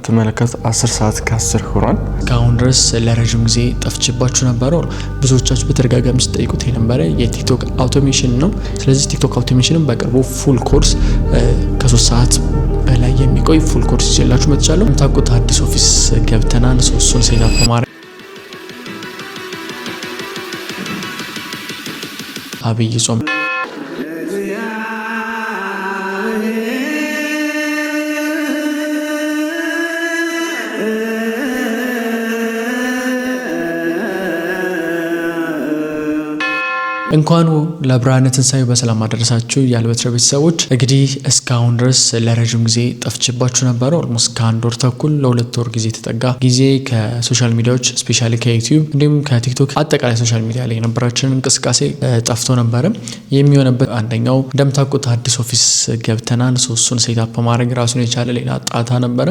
እንደምትመለከቱት 10 ሰዓት ከ10 ሆኗል። እስካሁን ድረስ ለረጅም ጊዜ ጠፍቼባችሁ ነበር። ብዙዎቻችሁ በተደጋጋሚ ስትጠይቁት የነበረ የቲክቶክ አውቶሜሽን ነው። ስለዚህ ቲክቶክ አውቶሜሽንን በቅርቡ ፉል ኮርስ ከ3 ሰዓት በላይ የሚቆይ ፉል ኮርስ ይዤላችሁ መጥቻለሁ። የምታውቁት አዲስ ኦፊስ ገብተናል። እሱን ሴታፕ በማድረግ አብይ ጾም እንኳን ለብርሃነ ትንሣኤው በሰላም አደረሳችሁ ያልበትረ ቤተሰቦች። እንግዲህ እስካሁን ድረስ ለረጅም ጊዜ ጠፍቼባችሁ ነበር። ኦልሞስት ከ1 ወር ተኩል ለ2 ወር ጊዜ ተጠጋ ጊዜ ከሶሻል ሚዲያዎች ስፔሻሊ ከዩቲዩብ እንዲሁም ከቲክቶክ አጠቃላይ ሶሻል ሚዲያ ላይ የነበራችን እንቅስቃሴ ጠፍቶ ነበረ። የሚሆነበት አንደኛው እንደምታውቁት አዲስ ኦፊስ ገብተናል። እሱን ሴታፕ ማድረግ ራሱን የቻለ ሌላ ጣጣ ነበረ።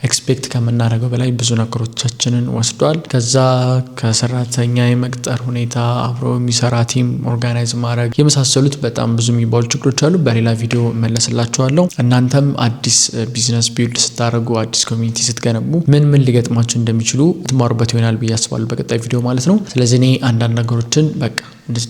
ኤክስፔክት ከምናደርገው በላይ ብዙ ነገሮቻችንን ወስዷል። ከዛ ከሰራተኛ የመቅጠር ሁኔታ፣ አብሮ የሚሰራ ቲም ኦርጋናይዝ ማድረግ የመሳሰሉት በጣም ብዙ የሚባሉ ችግሮች አሉ። በሌላ ቪዲዮ መለስላችኋለሁ። እናንተም አዲስ ቢዝነስ ቢልድ ስታደርጉ፣ አዲስ ኮሚኒቲ ስትገነቡ ምን ሊገጥማችሁ እንደሚችሉ ትማሩበት ይሆናል ብዬ አስባለሁ በቀጣይ ቪዲዮ ማለት ነው። ስለዚህ እኔ አንዳንድ ነገሮችን በቃ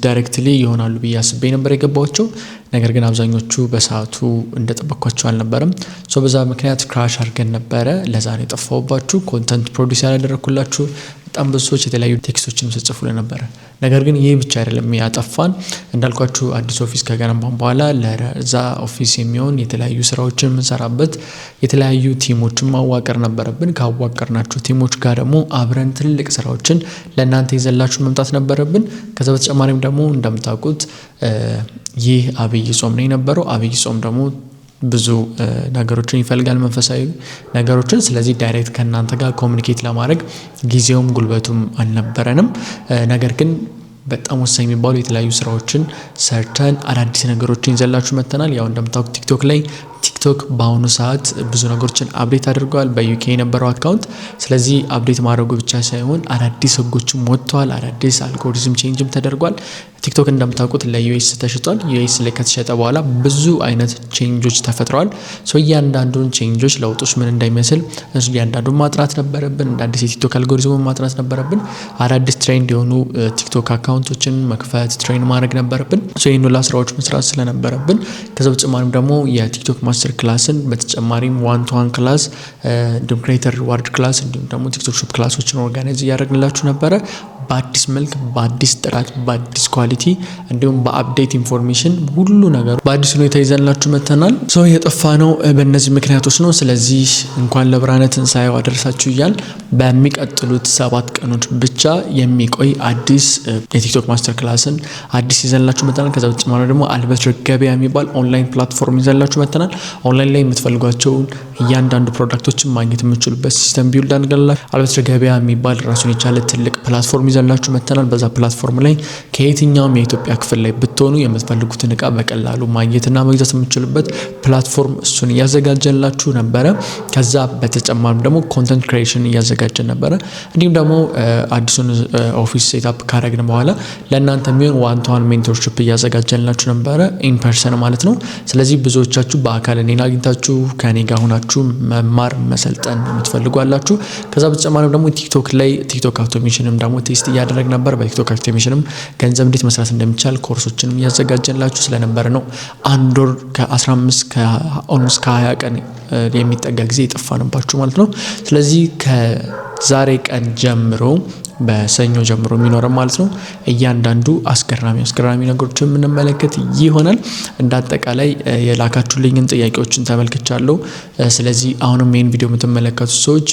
ዳይሬክትሊ ይሆናሉ ብዬ አስቤ ነበር የገባቸው። ነገር ግን አብዛኞቹ በሰዓቱ እንደጠበቅኳቸው አልነበረም። በዛ ምክንያት ክራሽ አድርገን ነበረ። ለዛ ነው የጠፋሁባችሁ። ኮንተንት ፕሮዲስ ያላደረግኩላችሁ በጣም ብዙ ሰዎች የተለያዩ ቴክስቶችን ጽፉልን ነበረ። ነገር ግን ይህ ብቻ አይደለም ያጠፋን። እንዳልኳችሁ አዲስ ኦፊስ ከገነባን በኋላ ለዛ ኦፊስ የሚሆን የተለያዩ ስራዎችን የምንሰራበት የተለያዩ ቲሞችን ማዋቀር ነበረብን። ካዋቀርናቸው ቲሞች ጋር ደግሞ አብረን ትልቅ ስራዎችን ለእናንተ ይዘላችሁ መምጣት ነበረብን። ከዛ በተጨማሪም ደግሞ እንደምታውቁት ይህ አብይ ጾም ነው የነበረው። አብይ ጾም ደግሞ ብዙ ነገሮችን ይፈልጋል፣ መንፈሳዊ ነገሮችን። ስለዚህ ዳይሬክት ከእናንተ ጋር ኮሚኒኬት ለማድረግ ጊዜውም ጉልበቱም አልነበረንም። ነገር ግን በጣም ወሳኝ የሚባሉ የተለያዩ ስራዎችን ሰርተን አዳዲስ ነገሮችን ይዘላችሁ መጥተናል። ያው እንደምታውቁት ቲክቶክ ላይ ቲክቶክ በአሁኑ ሰዓት ብዙ ነገሮችን አፕዴት አድርገዋል በዩኬ የነበረው አካውንት። ስለዚህ አፕዴት ማድረጉ ብቻ ሳይሆን አዳዲስ ህጎችም ወጥተዋል፣ አዳዲስ አልጎሪዝም ቼንጅም ተደርጓል። ቲክቶክ እንደምታውቁት ለዩኤስ ተሽጧል። ዩኤስ ላይ ከተሸጠ በኋላ ብዙ አይነት ቼንጆች ተፈጥረዋል። እያንዳንዱን ቼንጆች ለውጦች ምን እንደሚመስል እያንዳንዱን ማጥራት ነበረብን። አዳዲስ የቲክቶክ አልጎሪዝሙን ማጥራት ነበረብን። አዳዲስ ትሬንድ የሆኑ ቲክቶክ አካውንቶችን መክፈት ትሬን ማድረግ ነበረብን። ይህን ሁላ ስራዎች መስራት ስለነበረብን ከዛ በተጨማሪም ደግሞ የቲክቶክ ማስተር ክላስን በተጨማሪም 1-to-1 ክላስ እንዲሁም ክሬተር ሪዋርድ ክላስ እንዲሁም ደግሞ ቲክቶክ ሾፕ ክላሶችን ኦርጋናይዝ እያደረግንላችሁ ነበረ። በአዲስ መልክ፣ በአዲስ ጥራት፣ በአዲስ ኳሊቲ እንዲሁም በአፕዴት ኢንፎርሜሽን ሁሉ ነገሩ በአዲስ ሁኔታ ይዘንላችሁ መጥተናል። የጠፋ ነው በእነዚህ ምክንያቶች ነው። ስለዚህ እንኳን ለብርሃነ ትንሣኤው አደረሳችሁ እያል በሚቀጥሉት 7 ቀኖች ብቻ የሚቆይ አዲስ የቲክቶክ ማስተር ክላስን አዲስ ይዘንላችሁ መጥተናል። ከዛ በተጨማሪ ደግሞ አልበትር ገበያ የሚባል ኦንላይን ፕላትፎርም ይዘንላችሁ መጥተናል። ኦንላይን ላይ የምትፈልጓቸውን እያንዳንዱ ፕሮዳክቶችን ማግኘት የምትችሉበት ሲስተም ቢልድ አድርገናል። አልበትር ገበያ የሚባል ራሱን የቻለ ትልቅ ፕላትፎርም ይዘንላችሁ መጥተናል። በዛ ፕላትፎርም ላይ ከየትኛውም የኢትዮጵያ ክፍል ላይ ብትሆኑ የምትፈልጉትን እቃ በቀላሉ ማግኘትና መግዛት የምትችሉበት ፕላትፎርም እሱን እያዘጋጀንላችሁ ነበረ። ከዛ በተጨማሪም ደግሞ ኮንተንት ክሪኤሽን እያዘጋጀን ነበረ። እንዲሁም ደግሞ አዲሱን ኦፊስ ሴታፕ ካረግን በኋላ ለእናንተ የሚሆን 1-to-1 ሜንቶርሺፕ እያዘጋጀንላችሁ ነበረ፣ ኢንፐርሰን ማለት ነው። ስለዚህ ብዙዎቻችሁ በአካል እኔን አግኝታችሁ ከኔ ጋር ሆናችሁ መማር መሰልጠን የምትፈልጉ አላችሁ። ከዛ በተጨማሪም ደግሞ ቲክቶክ ላይ ቲክቶክ አውቶሜሽንም ደግሞ ቴስት እያደረግ ነበር። በቲክቶክ አውቶሜሽንም ገንዘብ እንዴት መስራት እንደሚቻል ኮርሶችንም እያዘጋጀንላችሁ ስለነበረ ነው 1 ወር ከ15 ከኦልሞስት ከ20 ቀን የሚጠጋ ጊዜ የጠፋንባችሁ ማለት ነው። ስለዚህ ከዛሬ ቀን ጀምሮ በሰኞ ጀምሮ የሚኖረን ማለት ነው እያንዳንዱ አስገራሚ ነገሮችን የምንመለከት ይሆናል። እንዳጠቃላይ የላካችሁልኝን ጥያቄዎችን ተመልክቻለሁ። ስለዚህ አሁንም ይህን ቪዲዮ የምትመለከቱ ሰዎች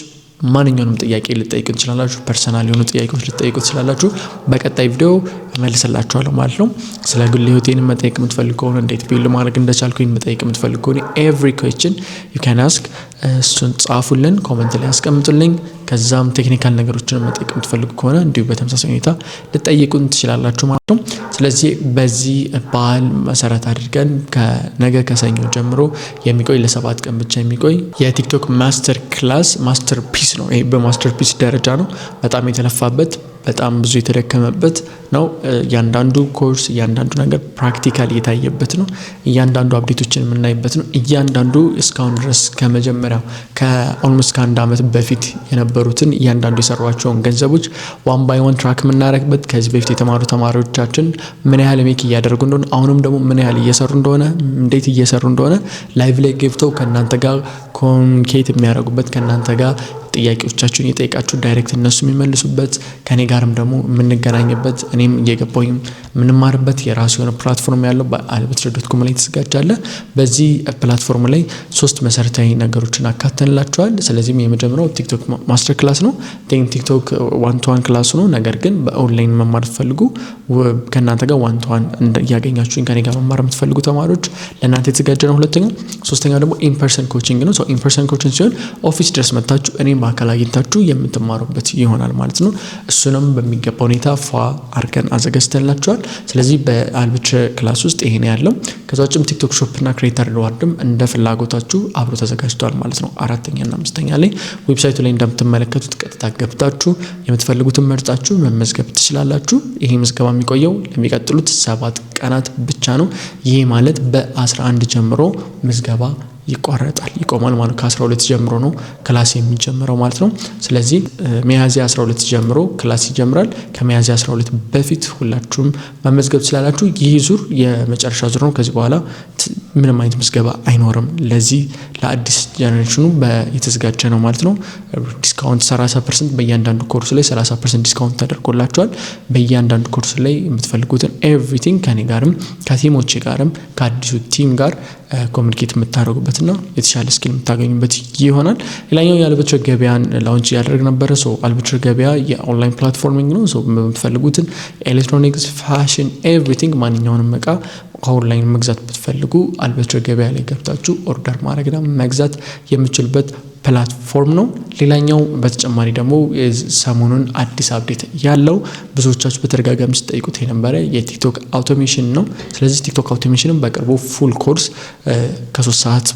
ማንኛውንም ጥያቄ ልጠይቁ ትችላላችሁ። ፐርሰናል የሆኑ ጥያቄዎች ልጠይቁ ትችላላችሁ። በቀጣይ ቪዲዮ እመልስላችኋለሁ ማለት ነው። ስለ ግል ህይወቴን መጠየቅ የምትፈልጉ ከሆነ እንዴት ቢልድ ማድረግ እንደቻልኩኝ መጠየቅ የምትፈልጉ ከሆነ ኤቭሪ ኩዌስችን ዩ ካን አስክ፣ እሱን ጻፉልን፣ ኮሜንት ላይ አስቀምጡልኝ። ከዛም ቴክኒካል ነገሮችን መጠየቅ የምትፈልጉ ከሆነ እንዲሁ በተመሳሳይ ሁኔታ ልጠይቁን ትችላላችሁ ማለት ነው። ስለዚህ በዚህ ባህል መሰረት አድርገን ከነገ ከሰኞ ጀምሮ የሚቆይ ለ7 ቀን ብቻ የሚቆይ የቲክቶክ ማስተር ክላስ ማስተር ፒስ ነው። ይሄ በማስተር ፒስ ደረጃ ነው በጣም የተለፋበት በጣም ብዙ የተደከመበት ነው። እያንዳንዱ ኮርስ እያንዳንዱ ነገር ፕራክቲካል የታየበት ነው። እያንዳንዱ አፕዴቶችን የምናይበት ነው። እያንዳንዱ እስካሁን ድረስ ከመጀመሪያው ከኦልሞስት ከአንድ ዓመት በፊት የነበሩትን እያንዳንዱ የሰሯቸውን ገንዘቦች ዋን ባይ ዋን ትራክ የምናደርግበት ከዚህ በፊት የተማሩ ተማሪዎቻችን ምን ያህል ሜክ እያደረጉ እንደሆነ አሁንም ደግሞ ምን ያህል እየሰሩ እንደሆነ እንዴት እየሰሩ እንደሆነ ላይቭ ላይ ገብተው ከእናንተ ጋር ኮሚኒኬት የሚያደርጉበት ከእናንተ ጋር ጥያቄዎቻችሁን የጠይቃችሁ ዳይሬክት እነሱ የሚመልሱበት ከኔ ጋርም ደግሞ የምንገናኝበት እኔም እየገባሁኝ የምንማርበት የራሱ የሆነ ፕላትፎርም ያለው በአልበትር.com ላይ ተዘጋጃለ። በዚህ ፕላትፎርም ላይ 3 መሰረታዊ ነገሮችን አካተንላችኋል። ስለዚህም የመጀመሪያው ቲክቶክ ማስተር ክላስ ነው። ቲክቶክ ዋን ቱ ዋን ክላስ ነው። ነገር ግን በኦንላይን መማር ትፈልጉ ከእናንተ ጋር ዋን ቱ ዋን እያገኛችሁኝ ከኔ ጋር መማር የምትፈልጉ ተማሪዎች ለእናንተ የተዘጋጀ ነው። ሶስተኛው ደግሞ ኢንፐርሰን ኮቺንግ ነው። ኢንፐርሰን ኮቺንግ ሲሆን ኦፊስ ድረስ መጥታችሁ እኔም በአካል አግኝታችሁ የምትማሩበት ይሆናል ማለት ነው። እሱንም በሚገባ ሁኔታ ፏ አድርገን አዘጋጅተንላችኋል። ስለዚህ በአልበትር ክላስ ውስጥ ይሄ ነው ያለው። ከዛ ውጭም ቲክቶክ ሾፕ እና ክሬተር ሪዋርድም እንደ ፍላጎታችሁ አብሮ ተዘጋጅቷል ማለት ነው። 4ኛ እና 5ኛ ላይ ዌብሳይቱ ላይ እንደምትመለከቱት ቀጥታ ገብታችሁ የምትፈልጉትን መርጣችሁ መመዝገብ ትችላላችሁ። ይሄ ምዝገባ የሚቆየው ለሚቀጥሉት 7 ቀናት ብቻ ነው። ይሄ ማለት በ11 ጀምሮ ምዝገባ ይቆማል ማለት ከ12 ጀምሮ ነው ክላስ የሚጀምረው ማለት ነው። ስለዚህ ሚያዝያ 12 ጀምሮ ክላስ ይጀምራል። ከሚያዝያ 12 በፊት ሁላችሁም መመዝገብ ትችላላችሁ። ይህ ዙር የመጨረሻ ዙር ነው። ከዚህ በኋላ ምንም አይነት ምዝገባ አይኖርም። ለዚህ ለአዲስ ጀነሬሽኑ የተዘጋጀ ነው ማለት ነው። ዲስካውንት 30% በእያንዳንዱ ኮርስ ላይ 30% ዲስካውንት ተደርጎላችኋል። በእያንዳንዱ ኮርስ ላይ የምትፈልጉትን ኤቭሪቲንግ ከኔ ጋርም ከቲሞቼ ጋርም ከአዲሱ ቲም ጋር ኮሚኒኬት የምታደርጉበትና የተሻለ ስኪል የምታገኙበት ይሆናል። ሌላኛው የአልበትር ገበያን ላውንች ያደረግ ነበረ። አልበትር ገበያ የኦንላይን ፕላትፎርሚንግ ነው። የምትፈልጉትን ኤሌክትሮኒክስ፣ ፋሽን፣ ኤቭሪቲንግ ማንኛውንም እቃ ከኦንላይን መግዛት ብትፈልጉ አልበትር ገበያ ላይ ገብታችሁ ኦርደር ማድረግና መግዛት የምትችሉበት ፕላትፎርም ነው። ሌላኛው በተጨማሪ ደግሞ ሰሞኑን አዲስ አፕዴት ያለው ብዙዎቻችሁ በተደጋጋሚ ስትጠይቁት የነበረ የቲክቶክ አውቶሜሽን ነው። ስለዚህ ቲክቶክ አውቶሜሽንም በቅርቡ ፉል ኮርስ ከ3 ሰዓት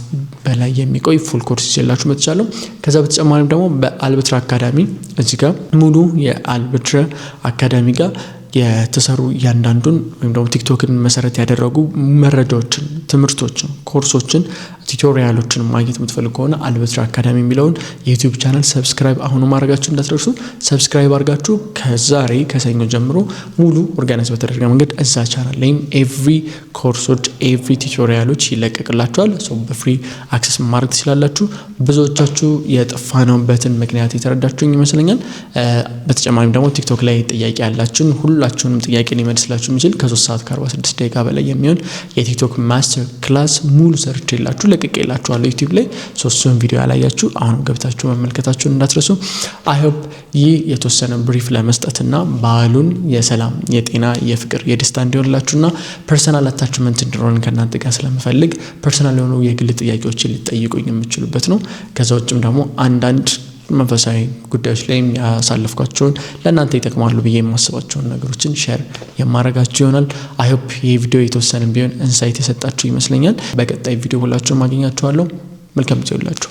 በላይ የሚቆይ ፉል ኮርስ ይዤላችሁ መጥቻለሁ። ከዛ በተጨማሪም ደግሞ በአልበትር አካዳሚ እዚህ ጋር ሙሉ የአልበትር አካዳሚ ጋር የተሰሩ እያንዳንዱን ወይም ደግሞ ቲክቶክን መሰረት ያደረጉ መረጃዎችን፣ ትምህርቶችን፣ ኮርሶችን፣ ቱቶሪያሎችን ማግኘት የምትፈልጉ ከሆነ አልበትር አካዳሚ የሚለውን የዩቲዩብ ቻናል ሰብስክራይብ አሁኑ ማድረጋችሁ እንዳትረሱ። ሰብስክራይብ አድርጋችሁ ከዛሬ ከሰኞ ጀምሮ ሙሉ ኦርጋናይዝ በተደረገ መንገድ እዛ ቻናል ላይም ኤቭሪ ኮርሶች ኤቭሪ ቱቶሪያሎች ይለቀቅላችኋል። በፍሪ አክሰስ ማድረግ ትችላላችሁ። ብዙዎቻችሁ የጠፋነውበትን ምክንያት የተረዳችሁኝ ይመስለኛል። በተጨማሪም ደግሞ ቲክቶክ ላይ ጥያቄ ያላችሁን ሁላችሁንም ጥያቄ ሊመልስላችሁ የሚችል ከ3 ሰዓት ከ46 ደቂቃ በላይ የሚሆን የቲክቶክ ማስተር ክላስ ሙሉ ሰርቼላችሁ ለቅቄላችኋለሁ ዩቲዩብ ላይ። ሶስቱን ቪዲዮ ያላያችሁ አሁንም ገብታችሁ መመልከታችሁን እንዳትረሱ። አይ ሆፕ ይህ የተወሰነ ብሪፍ ለመስጠትና በዓሉን የሰላም፣ የጤና፣ የፍቅር፣ የደስታ እንዲሆንላችሁና ፐርሰናል አታችመንት እንዲኖረን ከእናንተ ጋር ስለምፈልግ ፐርሰናል የሆኑ የግል ጥያቄዎችን ሊጠይቁኝ የምችሉበት ነው። ከዛ ውጭም ደግሞ አንዳንድ መንፈሳዊ ጉዳዮች ላይ ያሳለፍኳቸውን ለእናንተ ይጠቅማሉ ብዬ የማስባቸውን ነገሮችን ሼር የማረጋችሁ ይሆናል። አይ ሆፕ ይህ ቪዲዮ የተወሰነ ቢሆን ኢንሳይት የሰጣችሁ ይመስለኛል። በቀጣይ ቪዲዮ ሁላችሁም አገኛችኋለሁ። መልካም ጊዜ ይሁንላችሁ።